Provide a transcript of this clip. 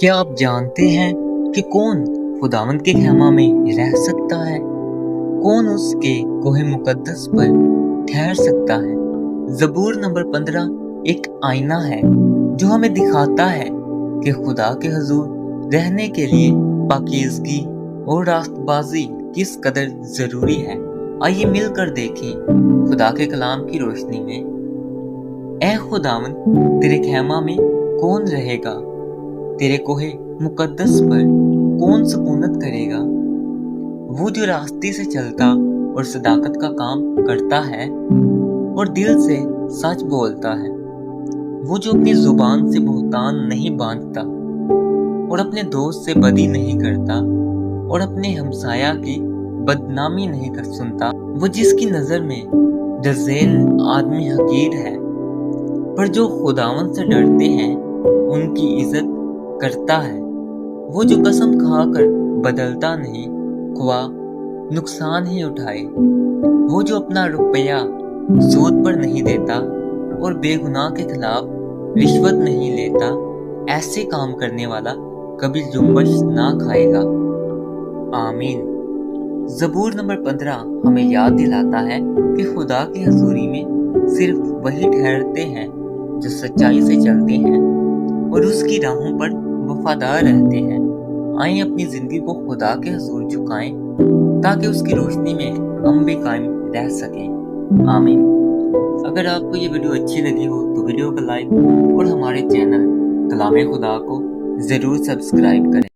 کیا آپ جانتے ہیں کہ کون خداوند کے خیمہ میں رہ سکتا ہے؟ کون اس کے کوہ مقدس پر ٹھہر سکتا ہے؟ زبور نمبر 15 ایک آئینہ ہے جو ہمیں دکھاتا ہے کہ خدا کے حضور رہنے کے لیے پاکیزگی اور راست بازی کس قدر ضروری ہے۔ آئیے مل کر دیکھیں خدا کے کلام کی روشنی میں۔ اے خداوند، تیرے خیمہ میں کون رہے گا؟ تیرے کوہ مقدس پر کون سکونت کرے گا؟ وہ جو راستے سے چلتا اور صداقت کا کام کرتا ہے اور دل سے سچ بولتا ہے، وہ جو اپنی زبان سے بہتان نہیں باندھتا اور اپنے دوست سے بدی نہیں کرتا اور اپنے ہمسایہ کی بدنامی نہیں کر سنتا، وہ جس کی نظر میں جزیل آدمی حقیر ہے، پر جو خداوند سے ڈرتے ہیں ان کی عزت کرتا ہے، وہ جو قسم کھا کر بدلتا نہیں خواہ نقصان ہی اٹھائے، وہ جو اپنا روپیہ سود پر نہیں دیتا اور بے گناہ کے خلاف رشوت نہیں لیتا، ایسے کام کرنے والا کبھی جنبش نہ کھائے گا۔ آمین۔ زبور نمبر 15 ہمیں یاد دلاتا ہے کہ خدا کی حضوری میں صرف وہی ٹھہرتے ہیں جو سچائی سے چلتے ہیں اور اس کی راہوں پر وفادار رہتے ہیں۔ آئیں اپنی زندگی کو خدا کے حضور جھکائیں تاکہ اس کی روشنی میں ہم بھی قائم رہ سکیں۔ آمین۔ اگر آپ کو یہ ویڈیو اچھی لگی ہو تو ویڈیو کو لائک اور ہمارے چینل کلام خدا کو ضرور سبسکرائب کریں۔